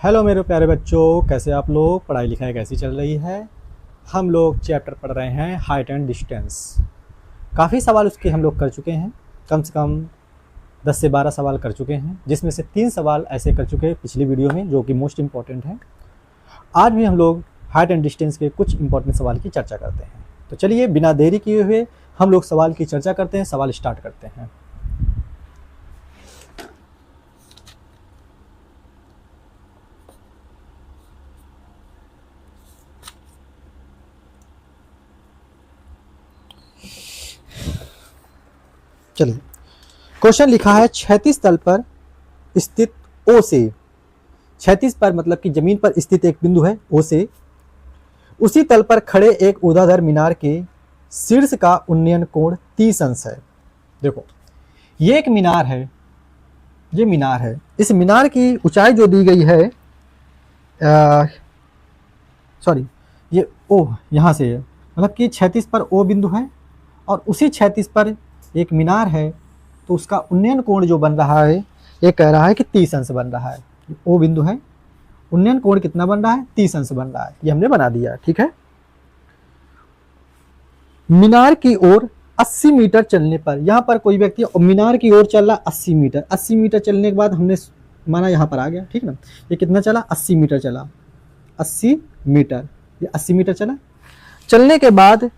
Hello मेरे प्यारे बच्चों, कैसे आप लोग? पढ़ाई लिखाई कैसी चल रही है? हम लोग चैप्टर पढ़ रहे हैं हाइट एंड डिस्टेंस। काफ़ी सवाल उसके हम लोग कर चुके हैं, कम से कम 10 से 12 सवाल कर चुके हैं, जिसमें से 3 सवाल ऐसे कर चुके हैं पिछली वीडियो में जो कि मोस्ट इम्पॉर्टेंट हैं। आज भी हम लोग हाइट एंड डिस्टेंस के कुछ इंपॉर्टेंट सवाल की चर्चा करते हैं। तो चलिए बिना देरी किए हुए हम लोग सवाल की चर्चा करते हैं, सवाल स्टार्ट करते हैं। चलिए, क्वेश्चन लिखा है क्षैतिज तल पर स्थित ओ से, क्षैतिज पर मतलब कि जमीन पर स्थित एक बिंदु है ओ से, उसी तल पर खड़े एक ऊर्ध्वाधर मीनार के शीर्ष का उन्नयन कोण 30 अंश है। देखो, ये एक मीनार है, ये मीनार है। इस मीनार की ऊंचाई जो दी गई है, सॉरी, ये ओ यहाँ से है, मतलब कि क्षैतिज पर ओ बिंदु है और उसी क्षैतिज पर एक मीनार है, तो उसका उन्नयन कोण जो बन रहा है, ये कह रहा है कि 30 अंश बन रहा है। ओ बिंदु है, उन्नयन कोण कितना बन रहा है? 30 अंश बन रहा है। ये हमने बना दिया, ठीक है। मीनार की ओर 80 मीटर चलने पर, यहाँ पर कोई व्यक्ति मीनार की ओर चल रहा 80 मीटर, 80 मीटर चलने के बाद हमने माना यहाँ पर आ गया, ठीक ना। ये कितना चला? 80 मीटर चला, 80 मीटर, ये 80 मीटर चला। चलने के बाद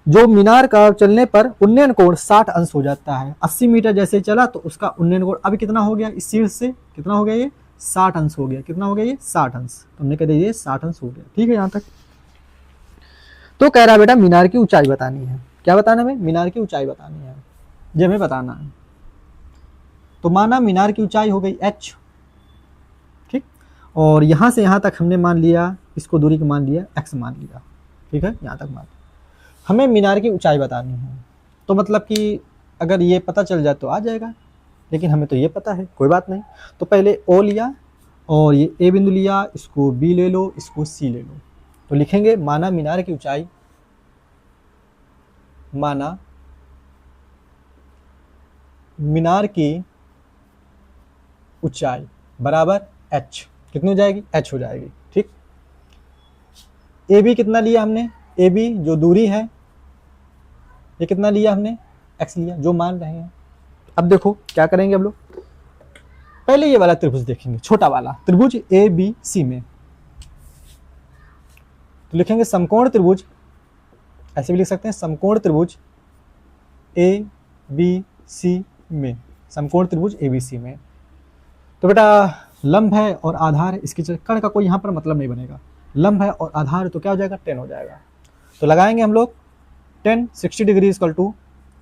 जो मीनार का चलने पर उन्नयन कोण 60 अंश हो जाता है। 80 मीटर जैसे चला तो उसका उन्नयन कोण अभी कितना हो गया? इस शीर्ष से कितना हो गया? ये 60 अंश हो गया। कितना हो गया? ये 60 अंश। तो हमने कह दिया ये 60 अंश हो गया, ठीक है यहाँ तक। तो कह रहा बेटा मीनार की ऊंचाई बतानी है। क्या बताना है? मीनार की ऊंचाई बतानी है, ये हमें बताना है। तो माना मीनार की ऊंचाई हो गई h, ठीक। और यहां से यहां तक हमने मान लिया, इसको दूरी को मान लिया x मान लिया, ठीक है, यहां तक मान। हमें मीनार की ऊंचाई बतानी है, तो मतलब कि अगर ये पता चल जाए तो आ जाएगा, लेकिन हमें तो ये पता है, कोई बात नहीं। तो पहले ओ लिया और ये ए बिंदु लिया, इसको बी ले लो, इसको सी ले लो। तो लिखेंगे माना मीनार की ऊंचाई, माना मीनार की ऊंचाई बराबर h। कितनी हो जाएगी? h हो जाएगी, ठीक। ए बी कितना लिया हमने? ए बी जो दूरी है, ये कितना लिया हमने? x लिया, जो मान रहे हैं। अब देखो क्या करेंगे हम लोग, पहले ये वाला त्रिभुज देखेंगे, छोटा वाला त्रिभुज ए बी सी में। तो लिखेंगे समकोण त्रिभुज, ऐसे भी लिख सकते हैं, समकोण त्रिभुज ए बी सी में, समकोण त्रिभुज ए बी सी में। तो बेटा लंब है और आधार है, इसकी कर्ण का कोई यहाँ पर मतलब नहीं बनेगा। लंब है और आधार, तो क्या हो जाएगा? 10 हो जाएगा। तो लगाएंगे हम लोग 10 60 डिग्री इक्वल टू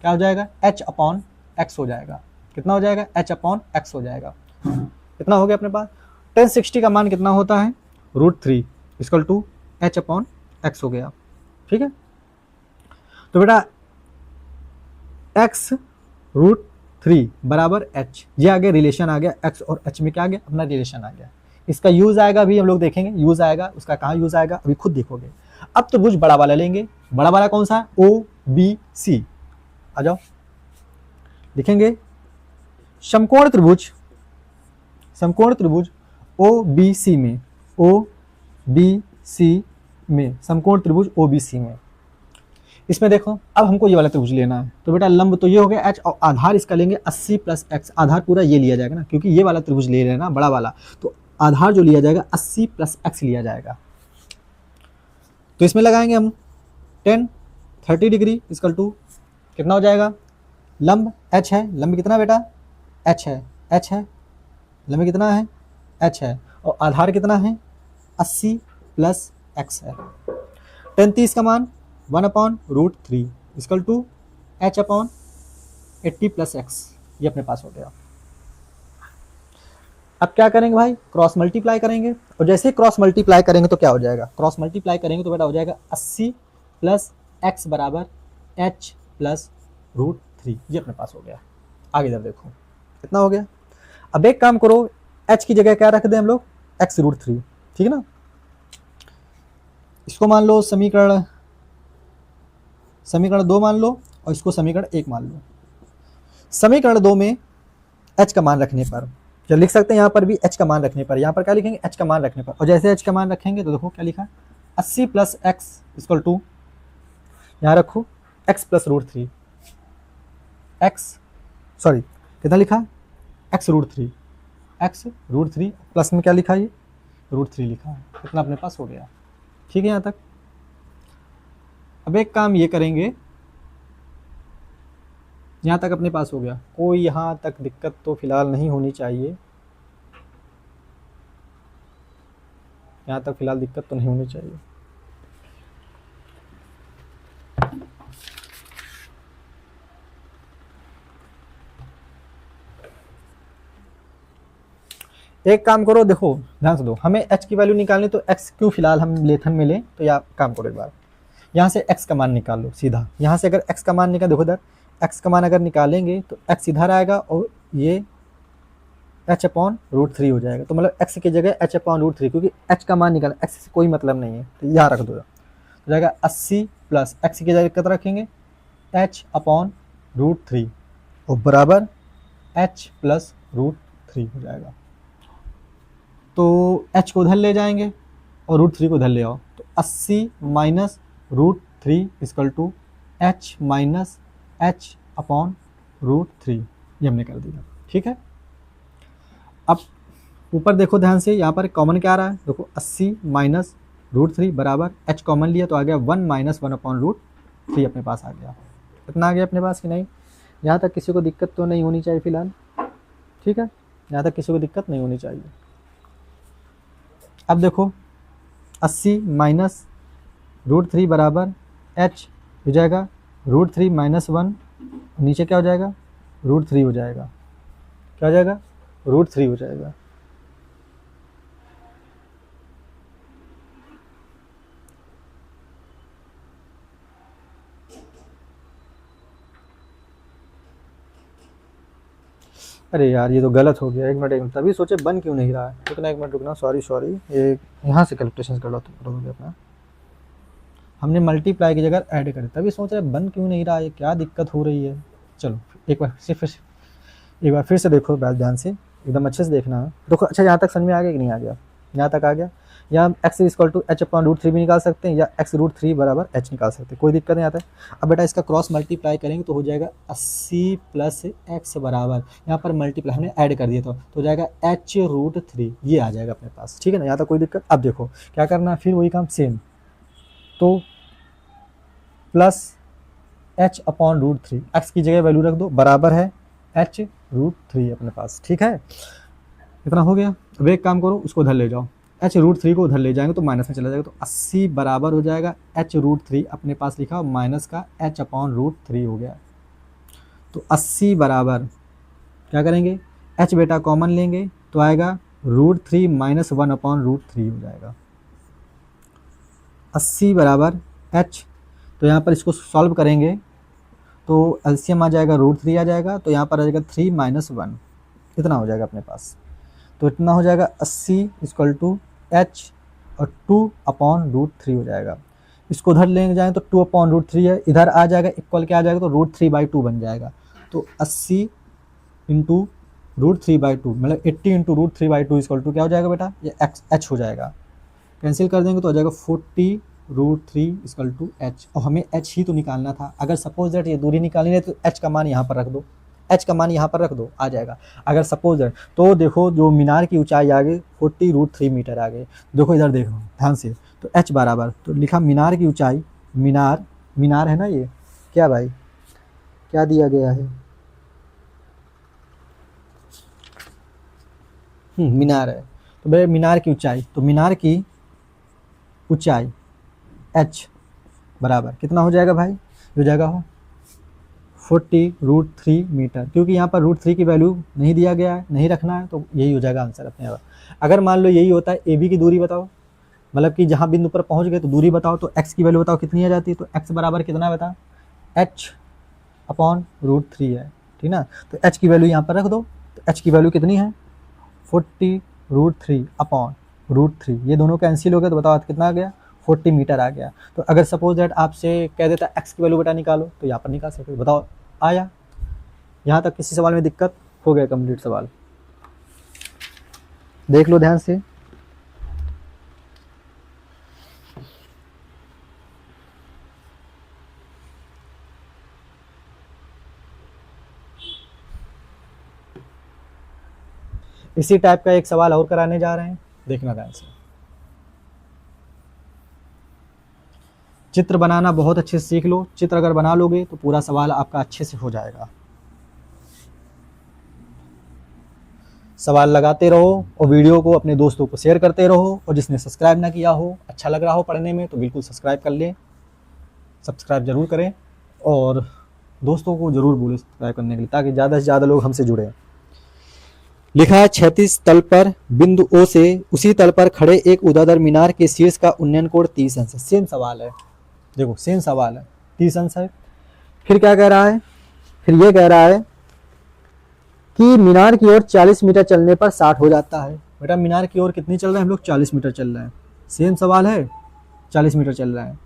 क्या हो जाएगा? h अपॉन x हो जाएगा। कितना हो जाएगा? h अपॉन x हो जाएगा। कितना हो गया अपने पास? 10 60 का मान कितना होता है? √3 equal to h upon x हो गया, ठीक है। तो बेटा x √3 बराबर h, ये आ गया, रिलेशन आ गया। x और h में क्या आ गया? अपना रिलेशन आ गया। इसका यूज आएगा, अभी हम लोग देखेंगे यूज आएगा, उसका कहाँ यूज आएगा अभी खुद देखोगे। अब त्रिभुज बड़ा वाला लेंगे, बड़ा वाला कौन सा है? O B C. आ जाओ, लिखेंगे समकोण त्रिभुज, समकोण त्रिभुज ओ बी सी में, ओ बी सी में, समकोण त्रिभुज ओ बी सी में। इसमें देखो अब हमको ये वाला त्रिभुज लेना है, तो बेटा लंब तो ये हो गया h और आधार इसका लेंगे 80 प्लस x। आधार पूरा ये लिया जाएगा ना, क्योंकि ये वाला त्रिभुज ले रहे हैं ना बड़ा वाला, तो आधार जो लिया जाएगा 80 प्लस x लिया जाएगा। तो इसमें लगाएंगे हम 10 30 डिग्री इक्वल टू कितना हो जाएगा? लंब h है, लंब कितना बेटा? h है, h है, लंब कितना है? h है, और आधार कितना है? 80 प्लस x है। 10 30 का मान 1 upon √3 equal to h upon 80 plus x, ये अपने पास हो गया। अब क्या करेंगे भाई? क्रॉस मल्टीप्लाई करेंगे, और जैसे ही क्रॉस मल्टीप्लाई करेंगे तो क्या हो जाएगा? क्रॉस मल्टीप्लाई करेंगे तो बेटा हो जाएगा 80 प्लस x बराबर h प्लस √3, ये अपने पास हो गया। आगे इधर देखो कितना हो गया। अब एक काम करो, h की जगह क्या रख दें हम लोग? x √3, ठीक है ना। इसको मान लो समीकरण 2 मान लो, और इसको समीकरण 1 मान लो। समीकरण 2 में h का मान रखने पर तो लिख सकते हैं यहाँ पर भी h का मान रखने पर, यहाँ पर क्या लिखेंगे h का मान रखने पर, और जैसे h का मान रखेंगे तो देखो क्या लिखा 80 प्लस एक्स इक्वल टू, यहाँ रखो x plus root three, x sorry कितना लिखा x रूट थ्री प्लस में क्या लिखा ये रूट थ्री लिखा है, इतना अपने पास हो गया। ठीक है यहाँ तक। अब एक काम ये करेंगे, यहाँ तक अपने पास हो गया, कोई यहाँ तक दिक्कत तो फिलहाल नहीं होनी चाहिए, यहाँ तक फिलहाल दिक्कत तो नहीं होनी चाहिए। एक काम करो, देखो ध्यान से दो, हमें h की वैल्यू निकालनी तो x क्यों फिलहाल हम लेथन में लें, तो या काम करो एक बार, यहाँ से x का मान निकाल लो सीधा, यहाँ से अगर x का मान निकाल, देखो इधर x का मान अगर निकालेंगे तो x इधर आएगा और ये h अपॉन रूट थ्री हो जाएगा, तो मतलब x की जगह h अपॉन रूट थ्री, क्योंकि h का मान निकालना, x से कोई मतलब नहीं है, तो यहाँ रख दो, तो जाएगा 80 प्लस x की जगह कितना रखेंगे h अपॉन रूट थ्री और बराबर h प्लस रूट थ्री हो जाएगा। तो h को उधर ले जाएंगे और रूट थ्री को उधर ले आओ, तो 80 minus root three equal to h minus h upon root three, ये हमने कर दिया। ठीक है, अब ऊपर देखो ध्यान से, यहाँ पर कॉमन क्या आ रहा है, देखो 80 माइनस रूट थ्री बराबर h कॉमन लिया तो आ गया 1 माइनस 1 अपॉन रूट थ्री अपने पास आ गया। इतना आ गया अपने पास कि नहीं, यहाँ तक किसी को दिक्कत तो नहीं होनी चाहिए फिलहाल। ठीक है, यहाँ तक किसी को दिक्कत नहीं होनी चाहिए। अब देखो 80 माइनस रूट थ्री बराबर h हो जाएगा रूट थ्री माइनस 1, नीचे क्या हो जाएगा रूट थ्री हो जाएगा, क्या हो जाएगा रूट थ्री हो जाएगा। अरे यार ये तो गलत हो गया, एक मिनट तभी सोचे बन क्यों नहीं रहा है, रुकना एक मिनट रुकना, सॉरी ये यहाँ से कैलकुलेशन कर लो तो अपना, हमने मल्टीप्लाई की जगह ऐड करें, तभी सोच रहे बन क्यों नहीं रहा है, क्या दिक्कत हो रही है। चलो एक बार फिर से देखो ध्यान से, एकदम अच्छे से देखना। देखो अच्छा यहाँ तक समझ में आ गया कि नहीं आ गया, यहाँ तक आ गया। यहाँ x equal to h upon root three भी निकाल सकते हैं या x रूट थ्री बराबर h निकाल सकते हैं, कोई दिक्कत नहीं आता है। अब बेटा इसका क्रॉस मल्टीप्लाई करेंगे तो हो जाएगा 80 प्लस एक्स बराबर, यहाँ पर मल्टीप्लाई हमने ऐड कर दिया था तो हो जाएगा h रूट थ्री, ये आ जाएगा अपने पास। ठीक है ना, यहाँ तक कोई दिक्कत। अब देखो क्या करना है, फिर वही काम सेम, तो plus h upon root three, x की जगह वैल्यू रख दो, बराबर है h रूट थ्री अपने पास। ठीक है, इतना हो गया। अब एक काम करो, उसको उधर ले जाओ, h रूट थ्री को उधर ले जाएंगे तो माइनस में चला जाएगा, तो 80 बराबर हो जाएगा h रूट थ्री अपने पास लिखा माइनस का h अपॉन रूट थ्री हो गया। तो 80 बराबर क्या करेंगे, h बेटा कॉमन लेंगे तो आएगा root three minus 1 upon root three हो जाएगा। 80 बराबर h, तो यहाँ पर इसको सॉल्व करेंगे तो एलसीएम आ जाएगा रूट थ्री आ जाएगा, तो यहाँ पर आ जाएगा 3 माइनस 1, इतना हो जाएगा अपने पास। तो इतना हो जाएगा 80 इक्वल टू h और 2 अपॉन रूट थ्री हो जाएगा। इसको उधर लेंगे जाएँ तो 2 अपॉन रूट थ्री है, इधर आ जाएगा इक्वल क्या आ जाएगा, तो रूट थ्री बाई टू बन जाएगा। तो 80 into root three by two मतलब 80 into root three by two equal to क्या हो जाएगा बेटा, ये h हो जाएगा, कैंसिल कर देंगे तो हो जाएगा 40 root three equal to h, और हमें h ही तो निकालना था। अगर सपोज दैट ये दूरी निकालनी है तो h का मान यहाँ पर रख दो, h का मान यहाँ पर रख दो, आ जाएगा। अगर सपोज दैट, तो देखो जो मीनार की ऊंचाई आ गई 40 रूट थ्री मीटर आ गई, देखो इधर देखो ध्यान से, तो h बराबर, तो लिखा मीनार की ऊंचाई, मीनार है ना, ये क्या भाई क्या दिया गया है, मीनार है, तो भाई मीनार की ऊंचाई, तो मीनार की ऊंचाई h बराबर कितना हो जाएगा भाई, हो जाएगा 40 रूट थ्री मीटर, क्योंकि यहाँ पर रूट थ्री की वैल्यू नहीं दिया गया है, नहीं रखना है, तो यही हो जाएगा आंसर अपने यहाँ। अगर मान लो यही होता है ए बी की दूरी बताओ, मतलब कि जहाँ बिंदु पर पहुँच गए तो दूरी बताओ, तो x की वैल्यू बताओ कितनी आ जाती है, तो x बराबर कितना बता h अपॉन रूट थ्री है, ठीक ना। तो h की वैल्यू यहाँ पर रख दो, तो h की वैल्यू कितनी है 40 root three upon root three, ये दोनों कैंसिल हो गया, तो बताओ कितना आ गया 40 मीटर आ गया। तो अगर सपोज दैट आपसे कह देता x की वैल्यू बेटा निकालो, तो यहाँ पर निकाल सकते, बताओ आया। यहाँ तक किसी सवाल में दिक्कत हो गया, कंप्लीट सवाल। देख लो ध्यान से। इसी टाइप का एक सवाल और कराने जा रहे हैं, देखना ध्यान से। चित्र बनाना बहुत अच्छे से सीख लो, चित्र अगर बना लोगे तो पूरा सवाल आपका अच्छे से हो जाएगा। सवाल लगाते रहो और वीडियो को अपने दोस्तों को शेयर करते रहो, और जिसने सब्सक्राइब ना किया हो, अच्छा लग रहा हो पढ़ने में, तो बिल्कुल सब्सक्राइब कर ले, सब्सक्राइब जरूर करें, और दोस्तों को जरूर बोले सब्सक्राइब करने के लिए, ताकि ज़्यादा से ज़्यादा लोग हमसे जुड़े। लिखा है 36 तल पर बिंदु ओ से उसी तल पर खड़े एक ऊर्ध्वाधर मीनार के शीर्ष का उन्नयन कोण 30 अंश है। सेम सवाल है, देखो सेम सवाल है, 30 अंश है। फिर क्या कह रहा है, फिर ये कह रहा है कि मीनार की ओर 40 मीटर चलने पर 60 हो जाता है। बेटा मीनार की ओर कितनी चल रहे हैं हम लोग, 40 मीटर चल रहे हैं। सेम सवाल है, 40 मीटर चल रहा है।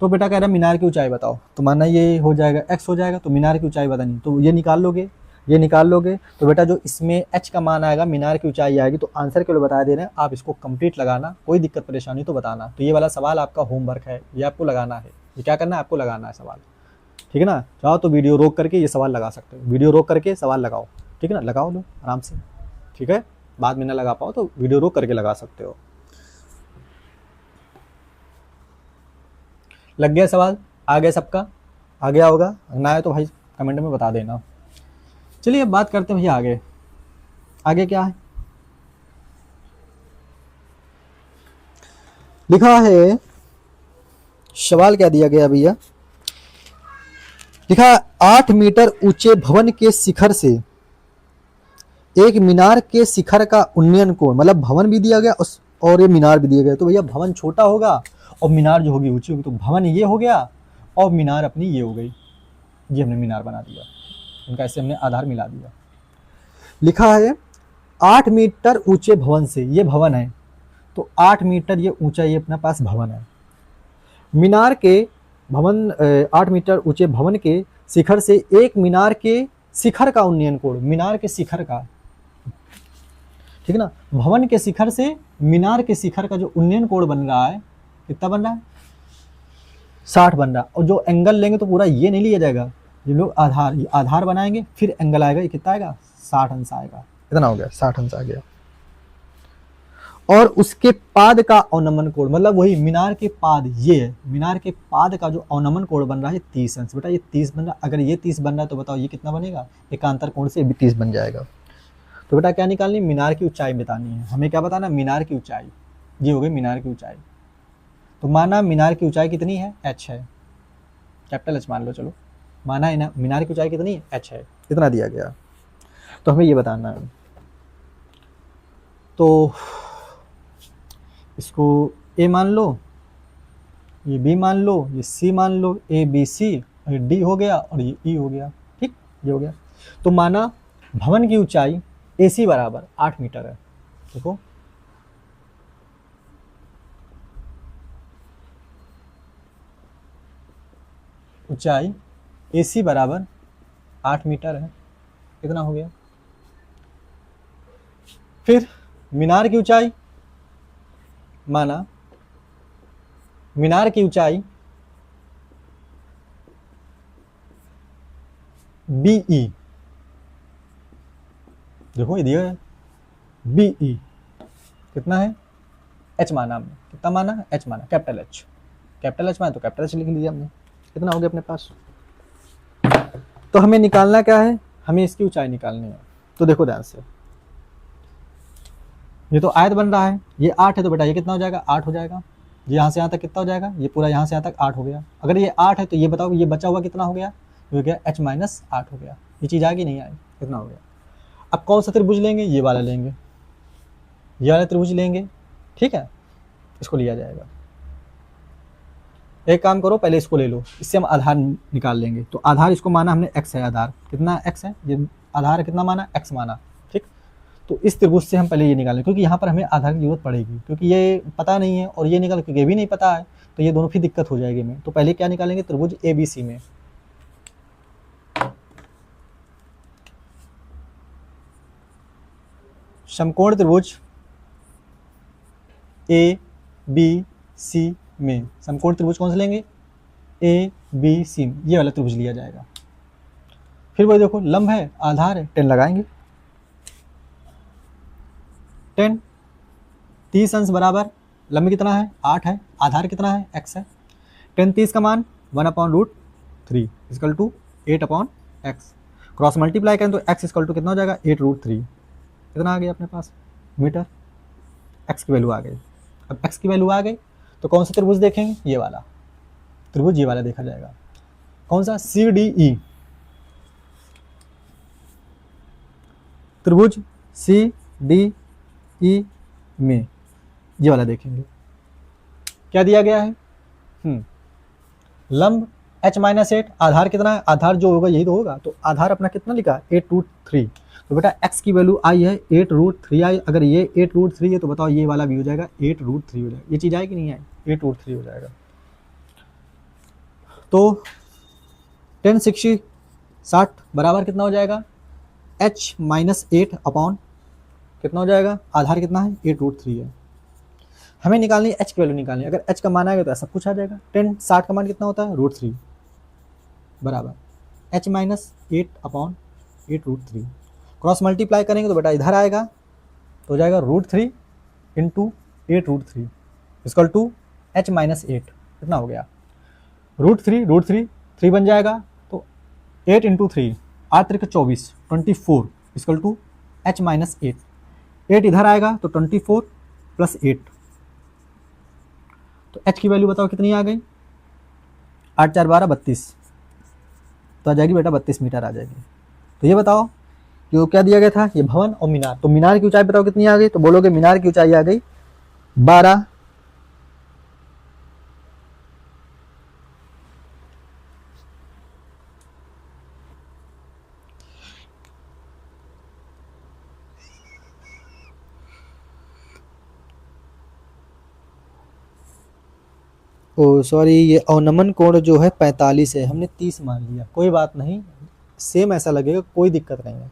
तो बेटा कह रहा है मीनार की ऊंचाई बताओ, तो माना ये हो जाएगा x हो जाएगा, तो मीनार की ऊंचाई बतानी, तो ये निकाल लोगे, ये निकाल लोगे। तो बेटा जो इसमें h का मान आएगा, मीनार की ऊंचाई आएगी, तो आंसर के लिए बता दे रहे हैं, आप इसको कंप्लीट लगाना, कोई दिक्कत परेशानी तो बताना। तो ये वाला सवाल आपका होमवर्क है, ये आपको लगाना है। ये क्या करना है, आपको लगाना है सवाल, ठीक है ना। चाहो तो वीडियो रोक करके ये सवाल लगा सकते हो, वीडियो रोक करके सवाल लगाओ, ठीक है ना, लगाओ लो आराम से, ठीक है। बाद में ना लगा पाओ तो वीडियो रोक करके लगा सकते हो। लग गया सवाल, आ गया सबका, आ गया होगा, ना है तो भाई कमेंट में बता देना। चलिए अब बात करते हैं भैया आगे, आगे क्या है। लिखा है, सवाल क्या दिया गया भैया, लिखा 8 मीटर ऊंचे भवन के शिखर से एक मीनार के शिखर का उन्नयन कोण, मतलब भवन भी दिया गया और ये मीनार भी दिया गया। तो भैया भवन छोटा होगा और मीनार जो होगी ऊंची होगी, तो भवन ये हो गया और मीनार अपनी ये हो गई, ये हमने मीनार बना दिया, उनका ऐसे हमने आधार मिला दिया। लिखा है 8 मीटर ऊंचे भवन से, ये भवन है, तो 8 मीटर ये ऊंचा, ये अपने पास भवन है। मीनार के भवन 8 मीटर ऊंचे भवन के शिखर से एक मीनार के शिखर का उन्नयन कोण, मीनार के शिखर का, ठीक है ना। भवन के शिखर से मीनार के शिखर का जो उन्नयन कोण बन रहा है, कितना बन रहा है, 60 बन रहा है। और जो एंगल लेंगे तो पूरा ये नहीं लिया जाएगा, ये लोग आधार, ये आधार बनाएंगे, फिर एंगल आएगा, ये कितना आएगा, 60 अंश आएगा। इतना हो गया, 60 अंश आ गया। और उसके पाद का अवनमन कोण, मतलब वही मीनार के पाद, ये है मीनार के पाद का जो अवनमन कोण बन रहा है 30 अंश। बेटा ये 30 बन रहा है, अगर ये 30 बन रहा है तो बताओ ये कितना बनेगा, एकांतर कोण से भी 30 बन जाएगा। तो बेटा क्या निकालनी, मीनार की ऊंचाई बतानी है हमें, क्या बताना, मीनार की ऊंचाई, ये हो गई मीनार की ऊंचाई। तो माना मीनार की ऊंचाई कितनी है, h है, कैपिटल h मान लो, चलो माना है ना, मीनार की ऊंचाई कितनी है, h है, इतना दिया गया, तो हमें ये बताना है। तो इसको a मान लो, ये b मान लो, ये c मान लो, a b c, और ये d हो गया और ये e हो गया, ठीक, ये हो गया। तो माना भवन की ऊंचाई AC बराबर 8 मीटर है, देखो ऊंचाई AC बराबर 8 मीटर है, कितना हो गया। फिर मीनार की ऊंचाई, माना मीनार की ऊंचाई BE, देखो ये दिया है BE, कितना है, H माना हमने, कितना माना, H माना, कैपिटल H, कैपिटल H माना तो कैपिटल H लिख लिया हमने, कितना हो गया अपने पास। तो हमें निकालना क्या है, हमें इसकी ऊंचाई निकालनी है। तो देखो ध्यान से, ये तो आयत बन रहा है, ये 8 है, तो बेटा ये कितना हो जाएगा, 8 हो जाएगा। ये यहाँ से यहाँ तक कितना हो जाएगा, ये पूरा यहाँ से यहाँ तक 8 हो गया। अगर ये 8 है तो ये बताओ ये बचा हुआ कितना हो गया, हो गया h माइनस 8 हो गया। ये चीज़ आगे नहीं आई, कितना हो गया। अब कौन सा त्रिभुज लेंगे, ये वाला लेंगे, ये वाला त्रिभुज लेंगे, ठीक है, इसको लिया जाएगा। एक काम करो, पहले इसको ले लो, इससे हम आधार निकाल लेंगे। तो आधार इसको माना हमने x है, आधार कितना x है, ये आधार कितना माना, x माना, ठीक। तो इस त्रिभुज से हम पहले ये निकालें, क्योंकि यहाँ पर हमें आधार की जरूरत पड़ेगी, क्योंकि ये पता नहीं है और ये निकाल, क्योंकि ये भी नहीं पता है, तो ये दोनों फिर दिक्कत हो जाएगी में। तो पहले क्या निकालेंगे, त्रिभुज ABC में, समकोण त्रिभुज ए बी सी में, समकोण त्रिभुज कौन सा लेंगे, ए बी सी, ये वाला त्रिभुज लिया जाएगा। फिर वही देखो, लंब है, आधार है, 10 लगाएंगे, 10 30 अंश बराबर लंब कितना है 8 है, आधार कितना है x है, 10 30 का मान 1/√3 equal to 8/x, cross multiply करें तो x इक्वल टू कितना हो जाएगा 8√3, कितना आ गया अपने पास मीटर, x की वैल्यू आ गई। अब x की वैल्यू आ गई तो कौन सा त्रिभुज देखेंगे, ये वाला त्रिभुज, ये वाला देखा जाएगा, कौन सा, CDE त्रिभुज CDE में, ये वाला देखेंगे। क्या दिया गया है, लंब h-8, आधार कितना है, आधार जो होगा यही तो होगा, तो आधार अपना कितना लिखा 8√3, तो बेटा x की वैल्यू आई है 8√3 आई, अगर ये 8√3 है तो बताओ ये वाला भी हो जाएगा 8√3 हो जाएगा, ये चीज़ आएगी नहीं आएगी, 8√3 हो जाएगा। तो 10 60 60 बराबर कितना हो जाएगा h-8 अपॉन कितना हो जाएगा, आधार कितना है 8√3 है, हमें निकालनी h की वैल्यू निकालनी है, अगर h का मान आएगा तो सब कुछ आ जाएगा। 10 60 का मान कितना होता है √3 बराबर h-8 अपॉन 8√3, क्रॉस मल्टीप्लाई करेंगे तो बेटा इधर आएगा तो हो जाएगा √3 इंटू 8√3 इक्वल टू h-8, कितना हो गया √3 3 बन जाएगा, तो 8 इंटू 3 8 3 24 24 इक्वल टू h-8, 8 इधर आएगा तो 24 प्लस 8, तो h की वैल्यू बताओ कितनी आ गई, 8 4 12 32, तो आ जाएगी बेटा 32 मीटर आ जाएगी। तो ये बताओ कि क्या दिया गया था, ये भवन और मीनार, तो मीनार की ऊंचाई बताओ कितनी आ गई, तो बोलोगे मीनार की ऊंचाई आ गई 12 सॉरी, ये अवनमन कोण जो है 45 है, हमने 30 मान लिया, कोई बात नहीं, सेम ऐसा लगेगा, कोई दिक्कत नहीं है।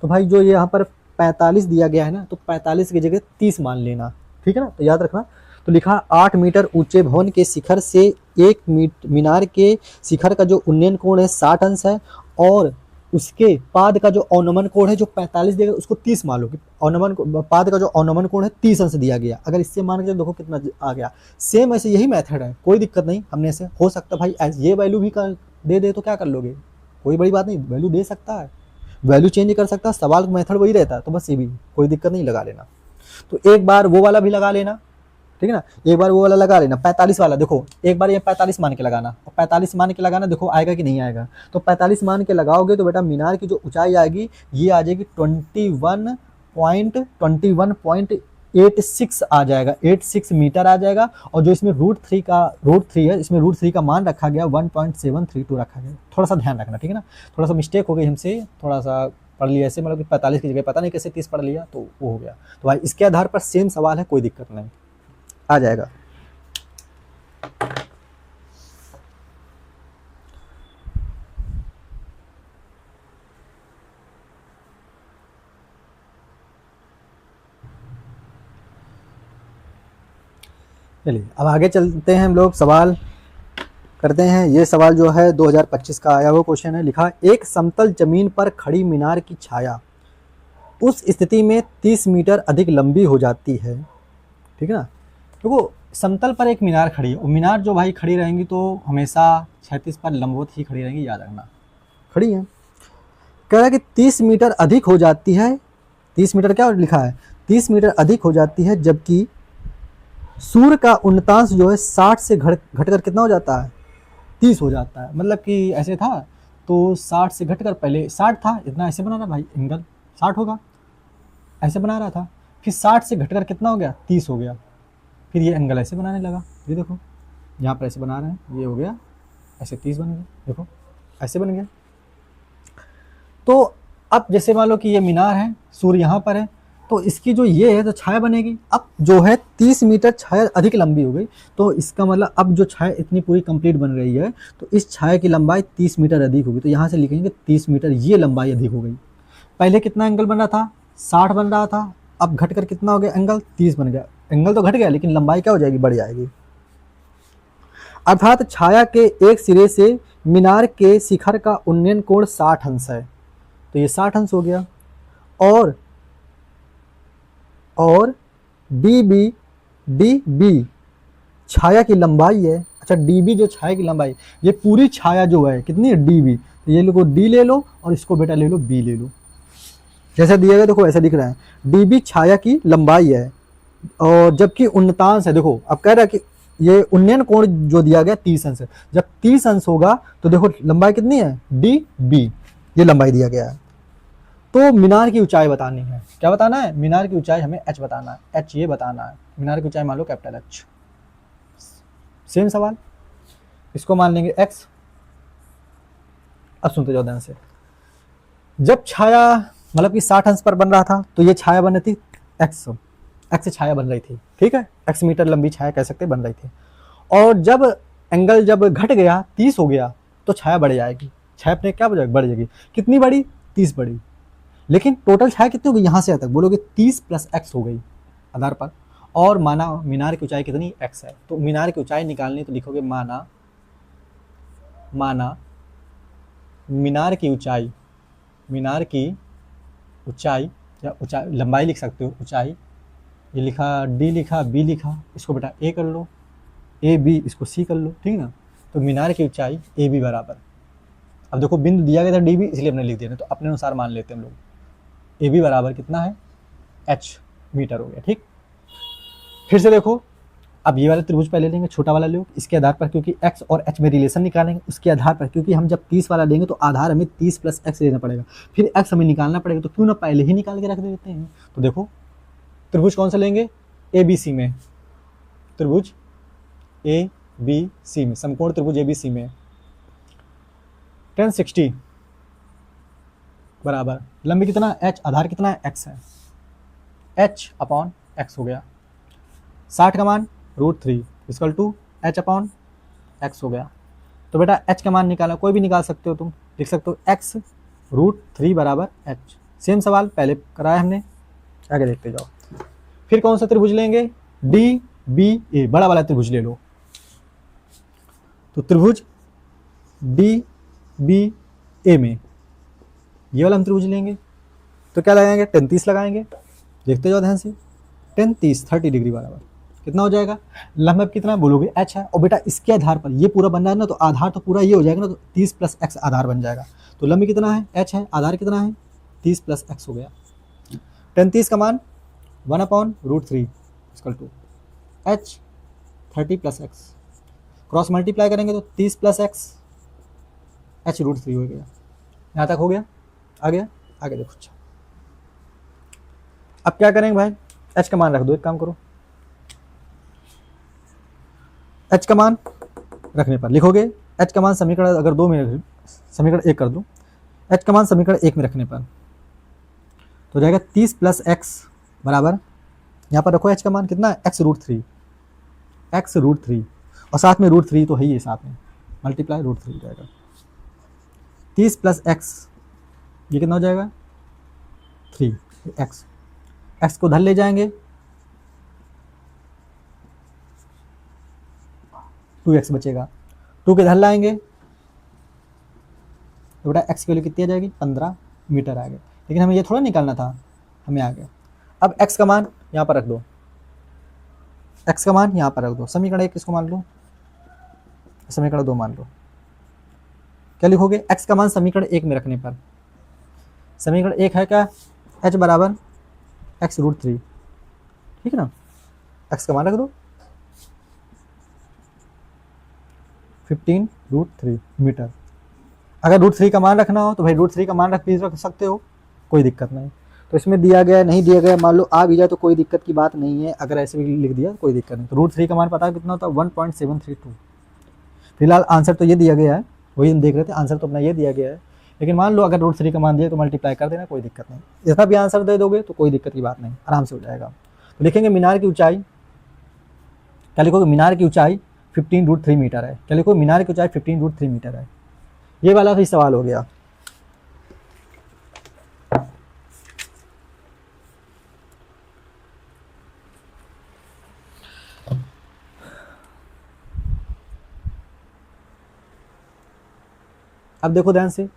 तो भाई जो यहाँ पर 45 दिया गया है ना, तो 45 की जगह 30 मान लेना, ठीक है ना, तो याद रखना। तो लिखा 8 मीटर ऊंचे भवन के शिखर से एक मीनार के शिखर का जो उन्नयन कोण है 60 अंश है, और उसके पाद का जो अवनमन कोण है जो 45 दिया गया उसको 30 मान लो, अवनमन पाद का जो अवनमन कोण है 30 अंश दिया गया, अगर इससे मान के देखो कितना आ गया, सेम ऐसे यही मेथड है, कोई दिक्कत नहीं, हमने ऐसे हो सकता भाई ये वैल्यू भी दे दे तो क्या कर लोगे, कोई बड़ी बात नहीं, वैल्यू दे सकता है, वैल्यू चेंज कर सकता है, सवाल मेथड वही रहता है, तो बस ये भी कोई दिक्कत नहीं, लगा लेना। तो एक बार वो वाला भी लगा लेना, ठीक है ना, एक बार वो वाला लगा लेना, 45 वाला देखो, एक बार ये 45 मान के लगाना, और 45 मान के लगाना, देखो आएगा कि नहीं आएगा, तो 45 मान के लगाओगे तो बेटा मीनार की जो ऊंचाई आएगी ये आ जाएगी 21.86 आ जाएगा, 86 मीटर आ जाएगा, और जो इसमें √3 है, इसमें √3 का मान रखा गया 1.732 रखा गया, थोड़ा सा ध्यान रखना, ठीक है ना, थोड़ा सा मिस्टेक हो गई हमसे, थोड़ा सा पढ़ लिया ऐसे, मतलब कि 45 की जगह पता नहीं कैसे 30 पढ़ लिया, तो वो हो गया। तो भाई इसके आधार पर सेम सवाल है, कोई दिक्कत नहीं, आ जाएगा। चलिए अब आगे चलते हैं, हम लोग सवाल करते हैं। ये सवाल जो है 2025 का आया हुआ क्वेश्चन है, लिखा एक समतल जमीन पर खड़ी मीनार की छाया उस स्थिति में 30 मीटर अधिक लंबी हो जाती है, ठीक है ना, देखो समतल पर एक मीनार खड़ी है, और मीनार जो भाई खड़ी रहेंगी तो हमेशा क्षैतिज पर लंबवत ही खड़ी रहेंगी, याद रखना, खड़ी है। कह रहा है कि 30 मीटर अधिक हो जाती है, 30 मीटर क्या लिखा है, 30 मीटर अधिक हो जाती है, जबकि सूर्य का उन्नतांश जो है 60 से घटकर कितना हो जाता है 30 हो जाता है, मतलब कि ऐसे था तो 60 से घटकर, पहले 60 था, इतना ऐसे बना रहा भाई, एंगल 60 होगा, ऐसे बना रहा था, फिर 60 से घटकर कितना हो गया 30 हो गया, फिर ये एंगल ऐसे बनाने लगा, ये देखो यहाँ पर ऐसे बना रहे हैं, ये हो गया ऐसे 30 बन गया, देखो ऐसे बन गया। तो अब जैसे मान लो कि ये मीनार है, सूर्य यहाँ पर है, तो इसकी जो ये है तो छाया बनेगी, अब जो है 30 मीटर छाया अधिक लंबी हो गई, तो इसका मतलब अब जो छाया इतनी पूरी कंप्लीट बन रही है, तो इस छाया की लंबाई 30 मीटर अधिक होगी, तो यहाँ से लिखेंगे 30 मीटर, ये लंबाई अधिक हो गई। पहले कितना एंगल बन रहा था 60 बन रहा था, अब घटकर कितना हो गया एंगल 30 बन गया, एंगल तो घट गया लेकिन लंबाई क्या हो जाएगी, बढ़ जाएगी। अर्थात छाया के एक सिरे से मीनार के शिखर का उन्नयन कोण 60 अंश है, तो ये 60 अंश हो गया। और डी बी छाया की लंबाई है। अच्छा, डी बी जो छाया की लंबाई, ये पूरी छाया जो है कितनी है, डी बी, तो ये लोगो डी ले लो और इसको बेटा ले लो बी ले लो, जैसा दिया गया देखो ऐसा दिख रहा है। डी बी छाया की लंबाई है और जबकि उन्नतांश है, देखो अब कह रहा है कि ये उन्नयन कोण जो दिया गया 30 अंश है, जब 30 अंश होगा तो देखो लंबाई कितनी है, डी बी, ये लंबाई दिया गया है। तो मीनार की ऊंचाई बतानी है, क्या बताना है, मीनार की ऊंचाई हमें एच बताना है, एच ये बताना है, मीनार की ऊंचाई मान लो कैपिटल एच। सेम सवाल, इसको मान लेंगे एक्स। अब सुनते जाओ ध्यान से, जब छाया मतलब कि 60 अंश पर बन रहा था तो ये छाया बन रही थी एक्स से छाया बन रही थी, ठीक है, एक्स मीटर लंबी छाया कह सकते बन रही थी। और जब एंगल जब घट गया 30 हो गया तो छाया बढ़ जाएगी, छाया अपने क्या बढ़ जाएगी, कितनी बड़ी, 30 बड़ी। लेकिन टोटल छाया कितनी होगी, यहाँ से यहाँ तक बोलोगे 30 प्लस एक्स हो गई आधार पर। और माना मीनार की ऊंचाई कितनी, एक्स है, तो मीनार की ऊंचाई निकालनी तो लिखोगे माना मीनार की ऊंचाई या ऊंचाई लंबाई लिख सकते हो, ऊंचाई ये लिखा, डी लिखा, बी लिखा, इसको बेटा ए कर लो, ए बी इसको सी कर लो, ठीक ना। तो मीनार की ऊंचाई ए बी बराबर, अब देखो बिंदु दिया गया था डी बी इसलिए हमने लिख दिया, तो अपने अनुसार मान लेते हैं हम लोग। ए बी बराबर कितना है, एच मीटर हो गया, ठीक। फिर से देखो, अब ये वाला त्रिभुज पहले लेंगे, छोटा वाला लो, इसके आधार पर क्योंकि x और h में रिलेशन निकालेंगे, उसके आधार पर क्योंकि हम जब 30 वाला लेंगे तो आधार हमें 30 प्लस x लेना पड़ेगा, फिर x हमें निकालना पड़ेगा, तो क्यों ना पहले ही निकाल के रख देते हैं। तो देखो त्रिभुज कौन सा लेंगे, ए बी सी में, त्रिभुज ए बी सी में, समकोण त्रिभुज ए बी सी में 1060 बराबर लंबी कितना, h, आधार कितना है, x है, h अपॉन x हो गया, 60 का मान √3 equal to h upon x हो गया। तो बेटा h का मान निकाला, कोई भी निकाल सकते हो तुम, लिख सकते हो x √3 बराबर h। सेम सवाल पहले कराया हमने, आगे देखते जाओ। फिर कौन सा त्रिभुज लेंगे, डी बी ए, बड़ा वाला त्रिभुज ले लो। तो त्रिभुज डी बी ए में ये वाला हम त्रिभुज लेंगे, तो क्या लगाएंगे, 10-30 लगाएंगे, देखते जाओ ध्यान से, 10-30 30 डिग्री बराबर कितना हो जाएगा, लंबा कितना बोलोगे h है, और बेटा इसके आधार पर ये पूरा बन रहा है ना, तो आधार तो पूरा ये हो जाएगा ना, तो 30 प्लस x आधार बन जाएगा। तो लंबी कितना है, h है, आधार कितना है, 30 प्लस x हो गया। 10-30 का मान 1/√3 equal to h 30 plus x, cross multiply करेंगे तो 30 प्लस x h √3 हो गया। यहाँ तक हो गया, आ गया, आगे देखो। अच्छा अब क्या करेंगे भाई, h का मान रख दो, एक काम करो, h का मान रखने पर लिखोगे, h का मान समीकरण अगर 2 में, समीकरण 1 कर दो, h का मान समीकरण 1 में रखने पर तो जाएगा 30 प्लस x बराबर, यहाँ पर रखो h का मान कितना है, x √3 और साथ में √3 तो है ही, साथ में मल्टीप्लाई √3 हो जाएगा। 30 प्लस x ये कितना हो जाएगा, 3x, x को धर ले जाएंगे, 2x बचेगा, 2 के धर लाएंगे तो बेटा x की वैल्यू कितनी आ जाएगी, 15 मीटर आ गया। लेकिन हमें ये थोड़ा निकालना था, हमें आ गया। अब x का मान यहाँ पर रख दो, x का मान यहाँ पर रख दो, समीकरण 1 किसको मान लो, समीकरण 2 मान लो। क्या लिखोगे, x का मान समीकरण 1 में रखने पर, समीकरण 1 है क्या, h बराबर x √3, ठीक है ना, x का मान रख दो 15√3 मीटर। अगर √3 का मान रखना हो तो भाई √3 का मान रख सकते हो, कोई दिक्कत नहीं। तो इसमें दिया गया नहीं दिया गया, मान लो आ भी जाए तो कोई दिक्कत की बात नहीं है, अगर ऐसे भी लिख दिया कोई दिक्कत नहीं। तो √3 का मान पता है कितना होता है, 1.732। फिलहाल आंसर तो ये दिया गया है, वही हम देख रहे थे, आंसर तो अपना ये दिया गया है। लेकिन मान लो अगर √3 का मान दिया तो मल्टीप्लाई कर देना, कोई दिक्कत नहीं, जैसा भी आंसर दे दोगे तो कोई दिक्कत की बात नहीं, आराम से हो जाएगा। तो लिखेंगे मीनार की ऊंचाई, क्या लिखोगे, मीनार की ऊंचाई 15√3 मीटर है। क्या लिखो, मीनार की ऊंचाई 15√3 मीटर है। ये वाला भी सवाल हो गया। अब देखो ध्यान से,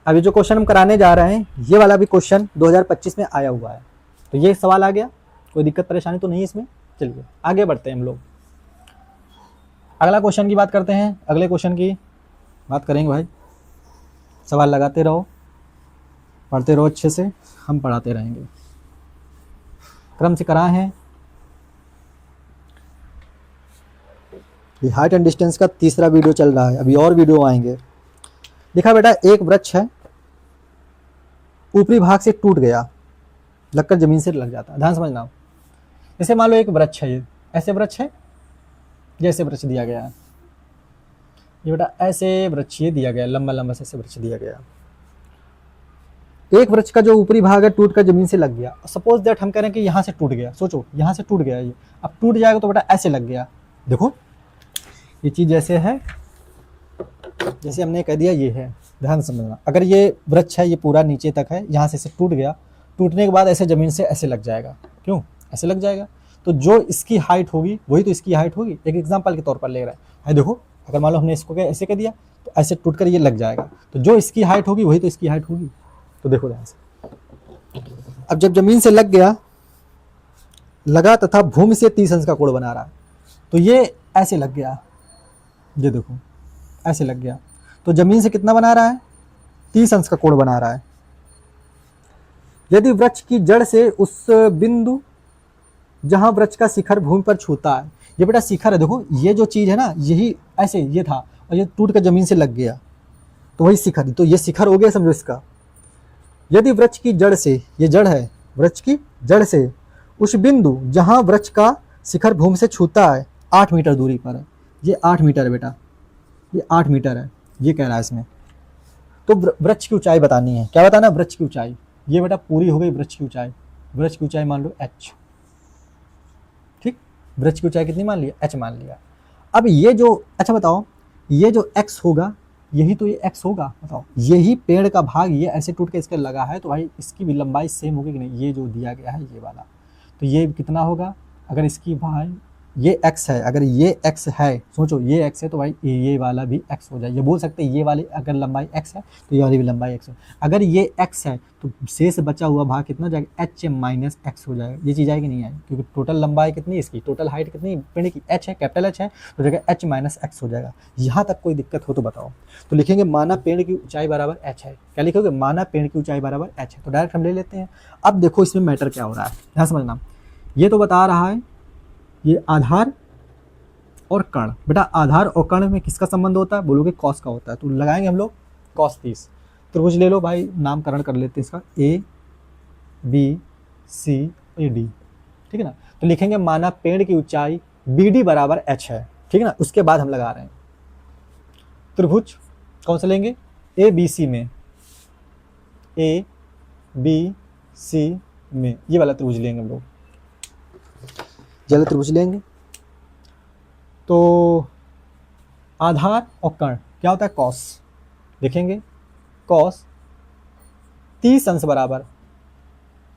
अभी जो क्वेश्चन हम कराने जा रहे हैं ये वाला भी क्वेश्चन 2025 में आया हुआ है। तो ये सवाल आ गया, कोई दिक्कत परेशानी तो नहीं इसमें। चलिए आगे बढ़ते हैं हम लोग, अगला क्वेश्चन की बात करते हैं। अगले क्वेश्चन की बात करेंगे भाई, सवाल लगाते रहो, पढ़ते रहो अच्छे से, हम पढ़ाते रहेंगे। क्रम से करा है ये हाइट एंड डिस्टेंस का तीसरा वीडियो चल रहा है, अभी और वीडियो आएंगे। देखा बेटा, एक वृक्ष है, ऊपरी भाग से टूट गया, लगकर जमीन से लग जाता है। ध्यान समझना, जैसे मान लो एक वृक्ष है, ये ऐसे वृक्ष है, जैसे वृक्ष दिया गया है ये बेटा, ऐसे वृक्ष ये दिया गया, लंबा लंबा से ऐसे वृक्ष दिया गया। एक वृक्ष का जो ऊपरी भाग है टूट कर जमीन से लग गया। सपोज दैट हम कह रहे हैं कि यहाँ से टूट गया, सोचो यहाँ से टूट गया ये, अब टूट जाएगा तो बेटा ऐसे लग गया। देखो ये चीज जैसे है, जैसे हमने कह दिया ये है, ध्यान समझना। अगर ये वृक्ष है, ये पूरा नीचे तक है, यहाँ से ऐसे टूट गया, टूटने के बाद ऐसे जमीन से ऐसे लग जाएगा। क्यों ऐसे लग जाएगा? तो जो इसकी हाइट होगी वही तो इसकी हाइट होगी। एक एग्जांपल के तौर पर ले रहा है, देखो अगर मान लो हमने इसको ऐसे कह दिया तो ऐसे टूट कर ये लग जाएगा, तो जो इसकी हाइट होगी वही तो इसकी हाइट होगी। तो देखो ध्यान से, अब जब जमीन से लग गया, लगा तथा भूमि से 30 अंश का कोण बना रहा है, तो ये ऐसे लग गया, ये देखो ऐसे लग गया, तो जमीन से कितना बना रहा है? 30 अंश का कोण बना रहा है। यदि वृक्ष की जड़ से उस बिंदु जहां वृक्ष का शिखर भूमि पर छूता है, ये बेटा शिखर है, देखो ये जो चीज है ना, यही ऐसे ये था और ये टूट कर जमीन से लग गया, तो वही शिखर, तो ये शिखर हो गया, समझो इसका। यदि वृक्ष की जड़ से, ये जड़ है, वृक्ष की जड़ से उस बिंदु जहां वृक्ष का शिखर भूमि से छूता है 8 मीटर दूरी पर है, ये 8 मीटर है बेटा, ये 8 मीटर है, ये कह रहा है इसमें। तो वृक्ष की ऊंचाई बतानी है। क्या बताना? वृक्ष की ऊंचाई। ये बेटा पूरी हो गई वृक्ष की ऊंचाई। वृक्ष की ऊंचाई मान लो h, ठीक, वृक्ष की ऊंचाई कितनी मान लिया? h मान लिया। अब ये जो, अच्छा बताओ, ये जो x होगा, यही तो ये x होगा, बताओ, यही पेड़ का भाग ये ऐसे टूट के इसके लगा है, तो भाई इसकी भी लंबाई सेम होगी कि नहीं? ये जो दिया गया है ये वाला, तो ये कितना होगा? अगर इसकी भाई ये x है, अगर ये x है, सोचो ये x है, तो भाई ये वाला भी x हो जाए। ये बोल सकते हैं ये वाली अगर लंबाई x है तो ये वाली भी लंबाई x है। अगर ये x है तो शेष बचा हुआ भाग कितना जाएगा? h माइनस x हो जाएगा। ये चीज़ आएगी नहीं आएगी? क्योंकि टोटल लंबाई कितनी है इसकी, टोटल हाइट कितनी पेड़ की? h है, कैपिटल H है, तो जगह h माइनस x हो जाएगा। यहाँ तक कोई दिक्कत हो तो बताओ। तो लिखेंगे माना पेड़ की ऊंचाई बराबर h है। क्या लिखोगे? माना पेड़ की ऊंचाई बराबर h है। तो डायरेक्ट हम ले लेते हैं। अब देखो इसमें मैटर क्या हो रहा है, ध्यान समझना। ये तो बता रहा है ये आधार और कर्ण। बेटा आधार और कर्ण में किसका संबंध होता है? बोलोगे कॉस का होता है, तो लगाएंगे हम लोग कॉस 30। त्रिभुज ले लो भाई, नामकरण कर लेते हैं इसका, A B C A D, ठीक है ना। तो लिखेंगे माना पेड़ की ऊंचाई बी डी बराबर h है, ठीक है ना। उसके बाद हम लगा रहे हैं त्रिभुज कौन सा लेंगे? ए बी सी में, ए बी सी में, ये वाला त्रिभुज लेंगे हम लोग, जल त्रिभुज लेंगे। तो आधार और कर्ण क्या होता है? कॉस। देखेंगे कॉस 30 अंश बराबर,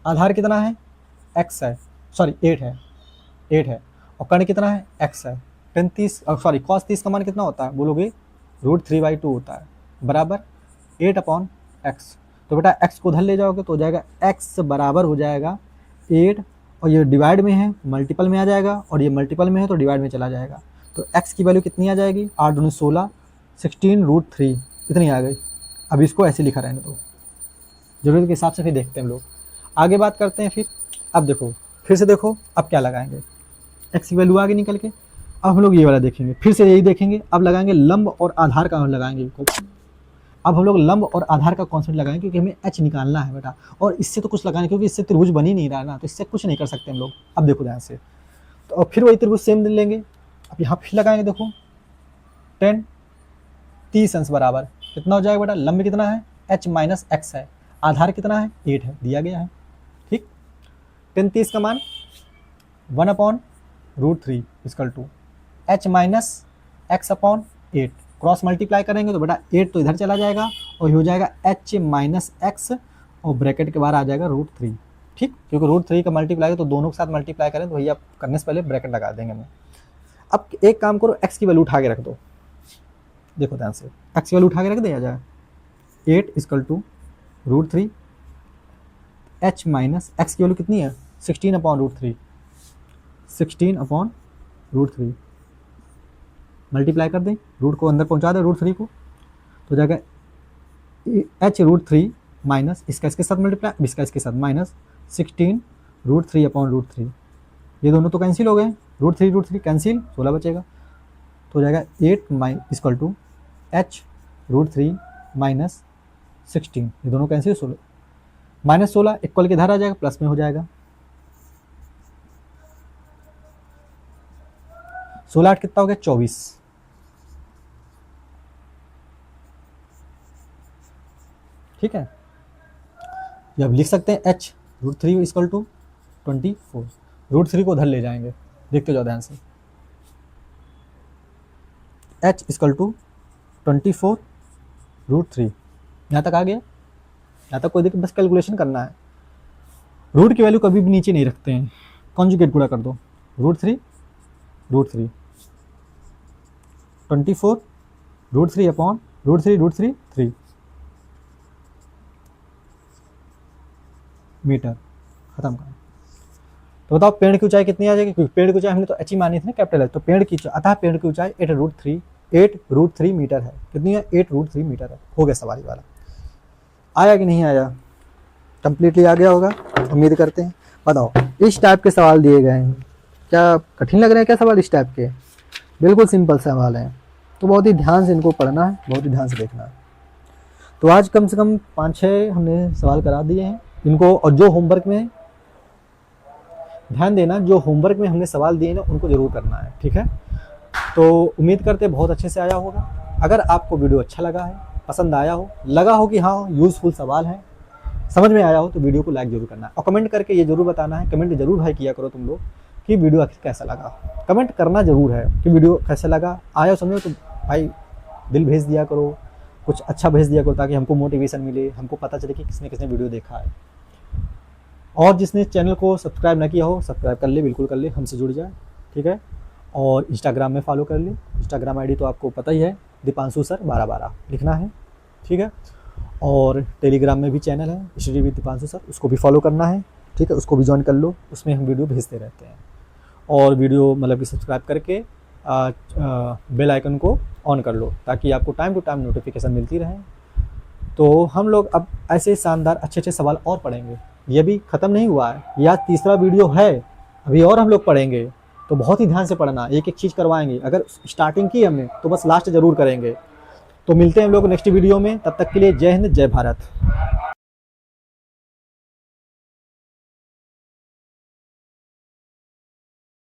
आधार कितना है? x है, सॉरी 8 है, 8 है, और कर्ण कितना है? x है। 30 सॉरी कॉस 30 का मान कितना होता है? बोलोगे √3/2 होता है, बराबर 8/x। तो बेटा x को उधर ले जाओगे तो हो जाएगा x बराबर हो जाएगा 8, और ये डिवाइड में है मल्टीपल में आ जाएगा, और ये मल्टीपल में है तो डिवाइड में चला जाएगा। तो x की वैल्यू कितनी आ जाएगी? 8 दूनी 16, 16√3 इतनी आ गई। अब इसको ऐसे लिखा रहने दो, जरूरत के हिसाब से फिर देखते हैं हम लोग, आगे बात करते हैं फिर। अब देखो फिर से देखो, अब क्या लगाएंगे? x की वैल्यू आगे निकल के, अब हम लोग ये वाला देखेंगे, फिर से यही देखेंगे। अब लगाएंगे लंब और आधार का लगाएंगे। अब हम लोग लंब और आधार का कॉन्सेप्ट लगाएंगे, क्योंकि हमें h निकालना है बेटा, और इससे तो कुछ लगाने, क्योंकि इससे त्रिभुज बन ही नहीं रहा ना, तो इससे कुछ नहीं कर सकते हम लोग। अब देखो ध्यान से, तो अब फिर वही त्रिभुज सेम लेंगे। अब यहाँ फिर लगाएंगे, देखो 10 30 अंश बराबर कितना हो जाएगा बेटा? लंब कितना है? h माइनस x है, आधार कितना है? 8 है, दिया गया है, ठीक। 10 30 का मान 1/√3 equal to h minus x/8। Cross multiply करेंगे तो बेटा 8 तो इधर चला जाएगा, और ये हो जाएगा h माइनस x, और ब्रैकेट के बाहर आ जाएगा √3, ठीक। क्योंकि √3 का मल्टीप्लाई है तो दोनों के साथ मल्टीप्लाई करें, तो भैया करने से पहले ब्रैकेट लगा देंगे हम। अब एक काम करो, x की वैल्यू उठा के रख दो। देखो ध्यान से, x की वैल्यू उठा के रख दिया जाए, 8 equal to √3, h minus x की वैल्यू कितनी है 16/√3, 16/√3 मल्टीप्लाई कर दें, रूट को अंदर पहुंचा दें √3 को, तो जाएगा h√3 माइनस इसका इसके साथ मल्टीप्लाई, इसका इसके साथ माइनस 16√3/√3, ये दोनों तो कैंसिल हो गए, √3 कैंसिल, 16 बचेगा, तो जाएगा 8 इक्वल टू h√3 माइनस 16, ये दोनों कैंसिल, 16 माइनस 16 इक्वल के इधर आ जाएगा, प्लस में हो जाएगा, 16 8 कितना हो गया 24, ठीक है। अब लिख सकते हैं h√3 इक्वल टू 24, √3 को उधर ले जाएंगे, देखते जाओ ध्यान से, h इक्वल टू 24 √3, यहाँ तक आ गया, यहाँ तक कोई दिक्कत, बस कैलकुलेशन करना है, रूट की वैल्यू कभी भी नीचे नहीं रखते हैं, कॉन्जुगेट गुणा कर दो, √3 24 √3 3 मीटर, खत्म कर। तो बताओ पेड़ की ऊंचाई कितनी आ जाएगी, क्योंकि पेड़ की ऊंचाई हमने तो h ही मानी थी ना कैपिटल है, तो पेड़ की अतः पेड़ की ऊंचाई 8√3 मीटर है, कितनी है 8√3 मीटर है। हो गया सवाल वाला, आया कि नहीं आया, कंप्लीटली आ गया होगा उम्मीद करते हैं। बताओ इस टाइप के सवाल दिए गए हैं, क्या कठिन लग रहे हैं क्या सवाल इस टाइप के, बिल्कुल सिंपल सवाल हैं, तो बहुत ही ध्यान से इनको पढ़ना है, बहुत ही ध्यान से देखना है। तो आज कम से कम 5-6 हमने सवाल करा दिए हैं इनको, और जो होमवर्क में ध्यान देना, जो होमवर्क में हमने सवाल दिए ना उनको जरूर करना है, ठीक है। तो उम्मीद करते हैं बहुत अच्छे से आया होगा। अगर आपको वीडियो अच्छा लगा है, पसंद आया हो, लगा हो कि हाँ यूज़फुल सवाल है, समझ में आया हो, तो वीडियो को लाइक जरूर करना है, और कमेंट करके ये जरूर बताना है, कमेंट जरूर भाई किया करो तुम लोग कि वीडियो आखिर कैसा लगा, कमेंट करना जरूर है कि वीडियो कैसा लगा, आया समझो तो भाई दिल भेज दिया करो, कुछ अच्छा भेज दिया करो, ताकि हमको मोटिवेशन मिले, हमको पता चले कि किसने किसने वीडियो देखा है। और जिसने चैनल को सब्सक्राइब ना किया हो सब्सक्राइब कर ले, बिल्कुल कर ले, हमसे जुड़ जाए, ठीक है। और इंस्टाग्राम में फॉलो कर ले, इंस्टाग्राम आईडी तो आपको पता ही है, दीपांशु सर 1212 लिखना है, ठीक है। और टेलीग्राम में भी चैनल है स्टडी विद दीपांशु सर, उसको भी फॉलो करना है, ठीक है, उसको भी ज्वाइन कर लो, उसमें हम वीडियो भेजते रहते हैं। और वीडियो मतलब कि सब्सक्राइब करके बेल आइकन को ऑन कर लो, ताकि आपको टाइम टू टाइम नोटिफिकेशन मिलती रहे। तो हम लोग अब ऐसे शानदार अच्छे अच्छे सवाल और पढ़ेंगे, ये भी ख़त्म नहीं हुआ है, यह तीसरा वीडियो है, अभी और हम लोग पढ़ेंगे, तो बहुत ही ध्यान से पढ़ना, एक एक चीज़ करवाएंगे। अगर स्टार्टिंग की हमने तो बस लास्ट ज़रूर करेंगे। तो मिलते हैं हम लोग नेक्स्ट वीडियो में, तब तक के लिए जय हिंद जय भारत।